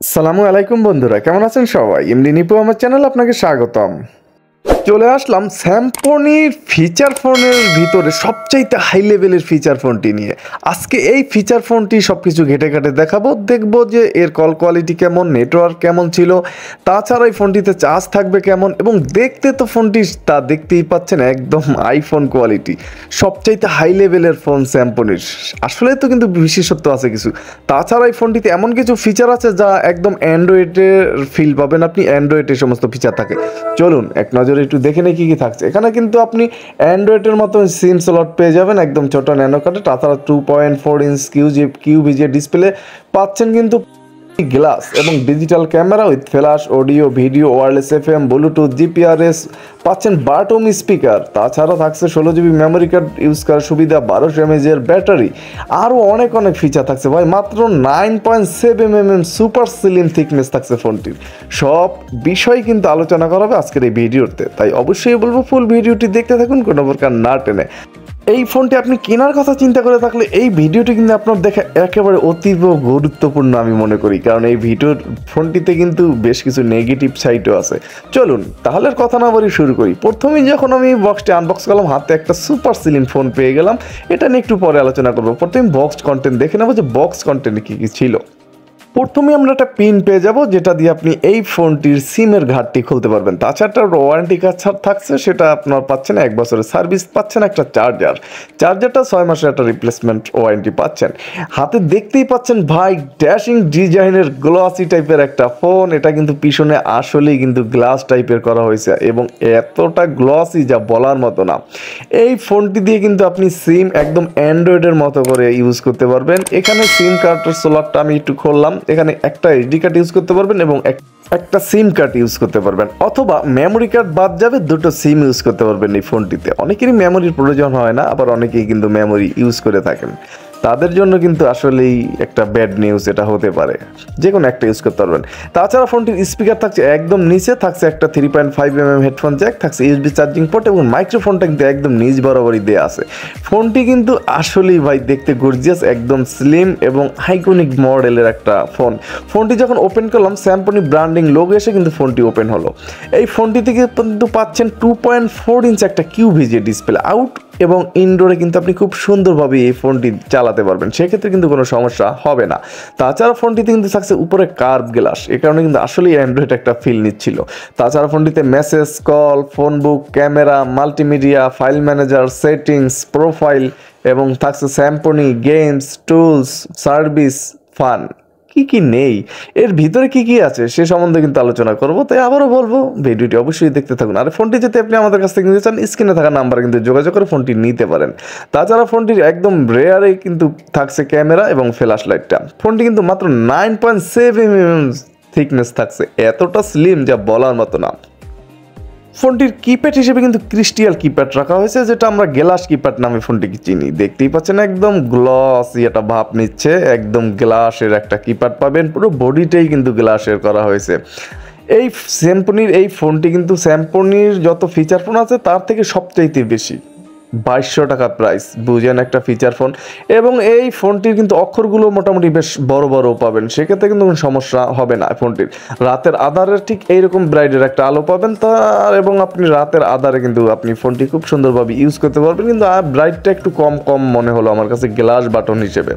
আসসালামু আলাইকুম বন্ধুরা, কেমন আছেন সবাই? mdnipuAhmed চ্যানেল আপনাকে স্বাগতম। চলে আসলাম স্যামসংয়ের ফিচার ফোনের ভিতরে সবচাইতে হাই লেভেলের ফিচার ফোনটি নিয়ে। আজকে এই ফিচার ফোনটি সবকিছু ঘেটে ঘেটে দেখাবো, দেখবো যে এর কল কোয়ালিটি কেমন, নেটওয়ার্ক কেমন ছিল, তাছাড়া এই ফোনটিতে চার্জ থাকবে কেমন, এবং দেখতে তো ফোনটি তা দেখতেই পাচ্ছেন একদম আইফোন কোয়ালিটি, সবচাইতে হাই লেভেলের ফোন স্যামসংয়ের। আসলে তো কিন্তু বিশেষত্ব আছে কিছু, তাছাড়া এই ফোনটিতে এমন কিছু ফিচার আছে যা একদম অ্যান্ড্রয়েডের ফিল পাবেন আপনি, অ্যান্ড্রয়েডের সমস্ত ফিচার থাকে। চলুন এক নজরে একটু দেখে নেই কী কী থাকছে। এখানে কিন্তু আপনি অ্যান্ড্রয়েডের মতো সিম স্লট পেয়ে যাবেন, একদম ছোট ন্যানো কাটে। তাছাড়া 2.4 ইঞ্চ কিউভিজে ডিসপ্লে পাচ্ছেন, কিন্তু গ্লাস এবং digital camera with flash, audio, video, wireless FM, Bluetooth, GPRS পাচ্ছেন, বারোম স্পিকার। তাছাড়া থাকছে 16 GB মেমোরি কার্ড ইউজ করার সুবিধা, 1200 mAh ব্যাটারি, আরও অনেক অনেক ফিচার থাকছে ভাই। মাত্র 9.7 mm সুপার স্লিম থিকনেস থাকছে ফোনটির। সব বিষয় কিন্তু আলোচনা করা হবে আজকের এই ভিডিওতে, তাই অবশ্যই বলবো ফুল ভিডিওটি দেখতে থাকুন, কোনো প্রকার না টেনে। এই ফোনটি আপনি কেনার কথা চিন্তা করে থাকলে এই ভিডিওটি কিন্তু আপনার দেখা একেবারে অতীব গুরুত্বপূর্ণ আমি মনে করি, কারণ এই ফোনটিতে কিন্তু বেশ কিছু নেগেটিভ সাইডও আছে। চলুন তাহলে কথা না বলি শুরু করি। প্রথমেই যখন আমি বক্সটি আনবক্স করলাম, হাতে একটা সুপার স্লিম ফোন পেয়ে গেলাম। এটা নিয়ে একটু পরে আলোচনা করবো। প্রথমে বক্স কন্টেন্ট দেখে নেবো যে বক্স কন্টেন্টে কী কী ছিল। প্রথমে আমরা একটা পিন পেয়ে যাব, যেটা দিয়ে আপনি এই ফোনটির সিমের ঘাটটি খুলতে পারবেন। তাছাড়া একটা ওয়ারেন্টি কার্ড থাকছে, সেটা আপনার পাচ্ছেন 1 বছরের সার্ভিস, পাচ্ছেন একটা চার্জারটা 6 মাসের একটা রিপ্লেসমেন্ট ওয়ারেন্টি পাচ্ছেন। হাতে দেখতেই পাচ্ছেন ভাই, ড্যাশিং ডিজাইনের গ্লসি টাইপের একটা ফোন। এটা কিন্তু পিছনে আসলেই কিন্তু গ্লাস টাইপের করা হয়েছে, এবং এতটা গ্লসি যা বলার মতো না। এই ফোনটি দিয়ে কিন্তু আপনি সিম একদম অ্যান্ড্রয়েডের মতো করে ইউজ করতে পারবেন। এখানে সিম কার্ডের স্লটটা আমি একটু খুললাম, এখানে একটা এসডি কার্ড ইউজ করতে পারবেন এবং একটা সিম কার্ড ইউজ করতে পারবেন, অথবা মেমোরি কার্ড বাদ যাবে, দুটো সিম ইউজ করতে পারবেন এই ফোনটিতে। অনেকেরই মেমোরির প্রয়োজন হয় না, আবার অনেকেই কিন্তু মেমোরি ইউজ করে থাকেন, তাদের জন্য কিন্তু আসলেই একটা ব্যাড নিউজ এটা হতে পারে। যে কোনো একটা ইউজ করতে পারবেন। তাছাড়া ফোনটির স্পিকার থাকছে একদম নিচে, থাকছে একটা 3.5 mm হেডফোন জ্যাক, থাকছে ইউএসবি চার্জিং পোর্ট, এবং মাইক্রোফোনটা কিন্তু একদম নিচ বরাবরই দেওয়া আছে। ফোনটি কিন্তু আসলেই ভাই দেখতে গর্জিয়াস, একদম স্লিম এবং আইকনিক মডেলের একটা ফোনটি যখন ওপেন করলাম, স্যামসং ব্র্যান্ডিং লোগো এসে কিন্তু ফোনটি ওপেন হলো। এই ফোনটি থেকে কিন্তু পাচ্ছেন 2.4 ইঞ্চ একটা কিউভিজে ডিসপ্লে। আউট এবং ইনডোরে কিন্তু আপনি খুব সুন্দরভাবে এই ফোনটি চালাতে পারবেন, সেক্ষেত্রে কিন্তু কোনো সমস্যা হবে না। তাছাড়া ফোনটিতে কিন্তু থাকছে উপরে কার্ভ গ্লাস, এ কারণে কিন্তু আসলেই অ্যান্ড্রয়েড একটা ফিল নিচ্ছিল। তাছাড়া ফোনটিতে message, call, phone book, camera, multimedia, file manager, settings, profile, এবং থাকছে Samsung games, tools, service, fun. কি কি নেই এর ভিতরে, কি কি আছে সে সম্বন্ধে কিন্তু আলোচনা করবো, তাই আবারও বলবো ভিডিওটি অবশ্যই দেখতে থাকুন। আর ফোনটি যদি আপনি আমাদের কাছ থেকে নিতে চান, স্ক্রিনে থাকা নাম্বারে কিন্তু যোগাযোগ করে ফোনটি নিতে পারেন। তাছাড়া ফোনটির একদম রেয়ারে কিন্তু থাকছে ক্যামেরা এবং ফ্ল্যাশ লাইটটা। ফোনটি কিন্তু মাত্র 9.7 mm থিকনেস থাকছে, এতটা স্লিম যা বলার মতো না। ফোনটির কিপ্যাড হিসেবে কিন্তু ক্রিস্টাল কিপ্যাড রাখা হয়েছে, যেটা আমরা গ্লাস কিপ্যাড নামে ফোনটিকে চিনি। দেখতেই পাচ্ছেন একদম গ্লসি একটা ভাব নিচ্ছে, একদম গ্লাসের একটা কিপ্যাড পাবেন, পুরো বডিটাই কিন্তু গ্লাসের করা হয়েছে। এই স্যামসংয়ের এই ফোনটি কিন্তু স্যামসংয়ের যত ফিচার ফোন আছে তার থেকে সবচাইতে বেশি। 2200 টাকা প্রাইস, বুঝেন একটা ফিচার ফোন। এবং এই ফোনটির কিন্তু অক্ষরগুলো মোটামুটি বেশ বড় বড় পাবেন, সেক্ষেত্রে কিন্তু কোনো সমস্যা হবে না। ফোনটির রাতের আধারের ঠিক এইরকম ব্রাইটের একটা আলো পাবেন, এবং আপনি রাতের আধারে কিন্তু আপনি ফোনটি খুব সুন্দরভাবে ইউজ করতে পারবেন। কিন্তু ব্রাইটটা একটু কম মনে হলো আমার কাছে গ্লাস বাটন হিসেবে।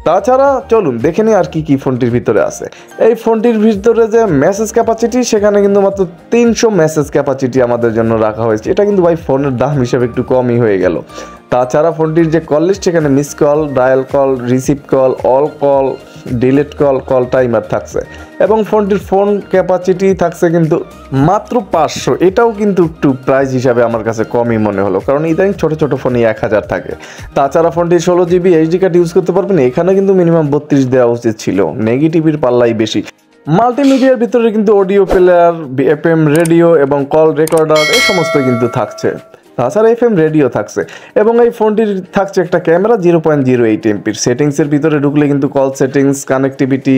তাছাড়া চলুন দেখে নিই আর কি কি ফোনটির ভিতরে আছে। এই ফোনটির ভিতরে যে মেসেজ ক্যাপাসিটি, সেখানে কিন্তু মাত্র 300 মেসেজ ক্যাপাসিটি আমাদের জন্য রাখা হয়েছে। এটা কিন্তু ভাই ফোনের দাম হিসেবে একটু কমই হয়ে গেল। তাছাড়া ফোনটির যে কল লিস্ট, সেখানে miss call, dial call, receive call, all call, delete call timer থাকছে। এবং ফোনটির ফোন ক্যাপাসিটি থাকছে কিন্তু মাত্র 500। এটাও কিন্তু একটু প্রাইস হিসাবে আমার কাছে কমই মনে হলো, কারণ ইদানিং ছোটো ছোটো ফোনই 1000 থাকে। তাছাড়া ফোনটি 16 GB এইচডি কার্ড ইউজ করতে পারবেন, এখানে কিন্তু মিনিমাম 32 দেওয়া উচিত ছিল, নেগেটিভের পাল্লাই বেশি। মাল্টিমিডিয়ার ভিতরে কিন্তু অডিও প্লেয়ার, এফএম রেডিও এবং কল রেকর্ডার এই সমস্ত কিন্তু থাকছে। তাছাড়া FM রেডিও থাকছে এবং এই ফোনটির থাকছে একটা ক্যামেরা 0.08 এমপির। সেটিংসের ভিতরে ঢুকলে কিন্তু call settings, connectivity,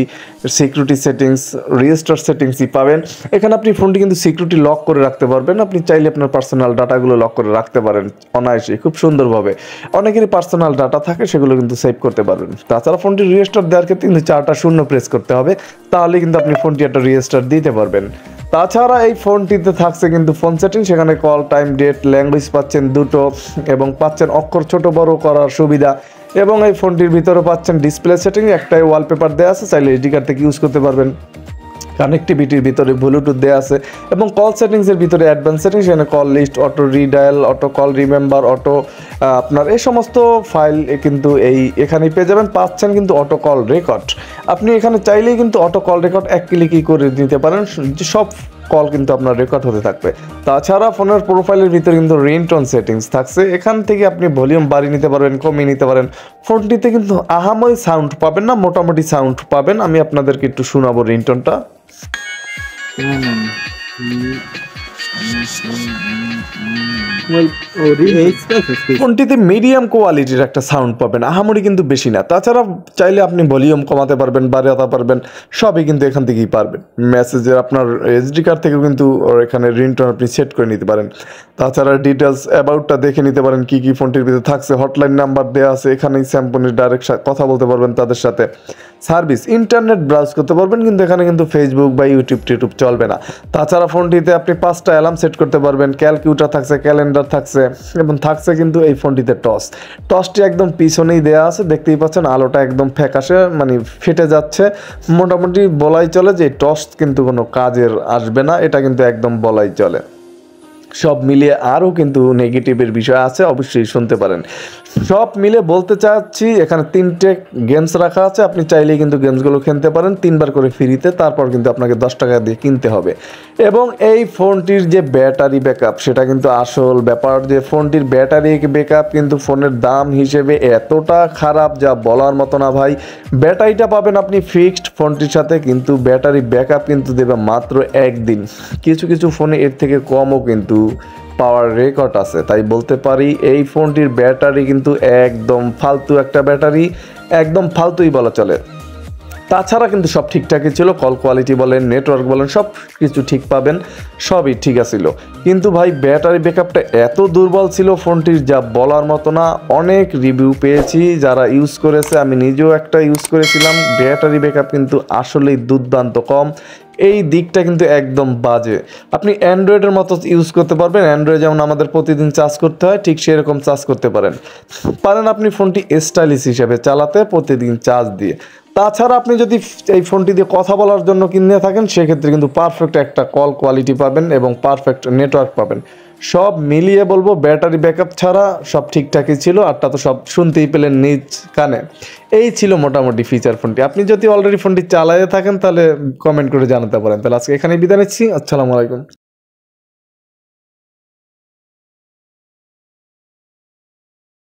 security settings, register সেটিংসই পাবেন। এখানে আপনি ফোনটি কিন্তু সিকিউরিটি লক করে রাখতে পারবেন। আপনি চাইলে আপনার পার্সোনাল ডাটাগুলো লক করে রাখতে পারেন অনায়াসে, খুব সুন্দরভাবে। অনেকেরই পার্সোনাল ডাটা থাকে, সেগুলো কিন্তু সেভ করতে পারবেন। তাছাড়া ফোনটি রেজিস্টার দেওয়ার ক্ষেত্রে কিন্তু 4টা শূন্য প্রেস করতে হবে, তাহলে কিন্তু আপনি ফোনটি একটা রেজিস্টার দিতে পারবেন। তাছাড়া এই ফোনটিতে থাকছে কিন্তু ফোন সেটিং, সেখানে কল, টাইম, ডেট, ল্যাঙ্গুয়েজ পাচ্ছেন দুটো এবং পাচ্ছেন অক্ষর ছোট বড় করার সুবিধা। এবং এই ফোনটির ভিতরে পাচ্ছেন ডিসপ্লে সেটিং, একটাই ওয়ালপেপার দেওয়া আছে, চাইলে এইচডি কার্ড থেকে ইউজ করতে পারবেন। কানেক্টিভিটির ভিতরে ব্লুটুথ দেওয়া আছে এবং কল সেটিংসের ভিতরে অ্যাডভান্স সেটিংস, এখানে call list, auto redial, auto call remember, auto আপনার এই সমস্ত ফাইল কিন্তু এখানেই পেয়ে যাবেন। পাচ্ছেন কিন্তু অটো কল রেকর্ড, আপনি এখানে চাইলেই কিন্তু অটো কল রেকর্ড এক ক্লিকই করে নিতে পারেন, সব কল কিন্তু আপনার রেকর্ড হতে থাকবে। তাছাড়া ফোনের প্রোফাইলের ভিতরে কিন্তু রিংটোন সেটিংস থাকছে, এখান থেকে আপনি ভলিউম বাড়িয়ে নিতে পারবেন, কমিয়ে নিতে পারেন। ফোনটিতে কিন্তু আহামরি সাউন্ড পাবেন না, মোটামুটি সাউন্ড পাবেন। আমি আপনাদেরকে একটু শোনাবো রিংটোনটা। ফোনটিতে মিডিয়াম কোয়ালিটির একটা সাউন্ড পাবেন, আহামরি কিন্তু বেশি না। তাছাড়া চাইলে আপনি ভলিউম কমাতে পারবেন, বাড়াতে পারবেন, সবই কিন্তু এখান থেকেই পারবেন। মেসেজের আপনার এসডি কার্ড থেকেও কিন্তু এখানে রিংটোন আপনি সেট করে নিতে পারেন। তাছাড়া ডিটেলস অ্যাবাউটটা দেখে নিতে পারেন, কি কি ফোনটির ভিতরে থাকছে। হটলাইন নাম্বার দেওয়া আছে, এখানেই স্যাম্পনির ডাইরেক্ট কথা বলতে পারবেন তাদের সাথে। সার্ভিস, ইন্টারনেট ব্রাউজ করতে পারবেন, কিন্তু এখানে কিন্তু ফেসবুক বা ইউটিউব টিউটিউব চলবে না। তাছাড়া ফোনটিতে আপনি 5টা অ্যালার্ম সেট করতে পারবেন, ক্যালকুলেটর থাকছে, ক্যালেন্ডার থাকছে এবং থাকছে কিন্তু এই ফোনটিতে টসটি একদম পিছনেই দেওয়া আছে, দেখতেই পাচ্ছেন। আলোটা একদম ফ্যাকাশে, মানে ফেটে যাচ্ছে। মোটামুটি বলাই চলে যে টস কিন্তু কোনো কাজের আসবে না, এটা কিন্তু একদম বলাই চলে। সব মিলিয়ে আরও কিন্তু নেগেটিভের বিষয় আছে, অবশ্যই শুনতে পারেন। সব মিলে বলতে চাচ্ছি, এখানে 3টে গেমস রাখা আছে, আপনি চাইলেই কিন্তু গেমসগুলো খেলতে পারেন 3বার করে ফ্রিতে, তারপর কিন্তু আপনাকে 10 টাকা দিয়ে কিনতে হবে। এবং এই ফোনটির যে ব্যাটারি ব্যাকআপ, সেটা কিন্তু আসল ব্যাপার, যে ফোনটির ব্যাটারি ব্যাকআপ কিন্তু ফোনের দাম হিসেবে এতটা খারাপ যা বলার মতো না ভাই। ব্যাটারিটা পাবেন আপনি ফিক্সড ফোনটির সাথে, কিন্তু ব্যাটারি ব্যাকআপ কিন্তু দেবে মাত্র 1 দিন। কিছু কিছু ফোনে এর থেকে কমও কিন্তু পাওয়ার রেকর্ড আছে। তাই বলতে পারি এই ফোনটির ব্যাটারি কিন্তু একদম ফালতু একটা ব্যাটারি, একদম ফালতুই বলা চলে। তাছাড়া কিন্তু সব ঠিকঠাকই ছিল, কল কোয়ালিটি বলেন, নেটওয়ার্ক বলেন, সব কিছু ঠিক পাবেন, সবই ঠিক আছিল। কিন্তু ভাই ব্যাটারি ব্যাকআপটা এত দুর্বল ছিল ফোনটির, যা বলার মতো না। অনেক রিভিউ পেয়েছি যারা ইউজ করেছে, আমি নিজেও একটা ইউজ করেছিলাম। ব্যাটারি ব্যাকআপ কিন্তু আসলেই দুর্দান্ত কম, এই দিকটা কিন্তু একদম বাজে। আপনি অ্যান্ড্রয়েডের মতো ইউজ করতে পারবেন, অ্যান্ড্রয়েড যেমন আমাদের প্রতিদিন চার্জ করতে হয়, ঠিক সেরকম চার্জ করতে পারেন আপনি ফোনটি স্টাইলিশ হিসেবে চালাতে, প্রতিদিন চার্জ দিয়ে। তাছাড়া আপনি যদি এই ফোনটি দিয়ে কথা বলার জন্য কিনে থাকেন, সেক্ষেত্রে কিন্তু পারফেক্ট একটা কল কোয়ালিটি পাবেন এবং পারফেক্ট নেটওয়ার্ক পাবেন। সব মিলিয়ে বলবো ব্যাটারি ব্যাকআপ ছাড়া সব ঠিকঠাকই ছিল, আরটা তো সব শুনতেই পেলেন নিজ কানে। এই ছিল মোটামুটি ফিচার ফোনটি। আপনি যদি অলরেডি ফোনটি চালায়ে থাকেন তাহলে কমেন্ট করে জানাতে পারেন। তাহলে আজকে এখানেই বিদায় নিচ্ছি, আসসালামু আলাইকুম।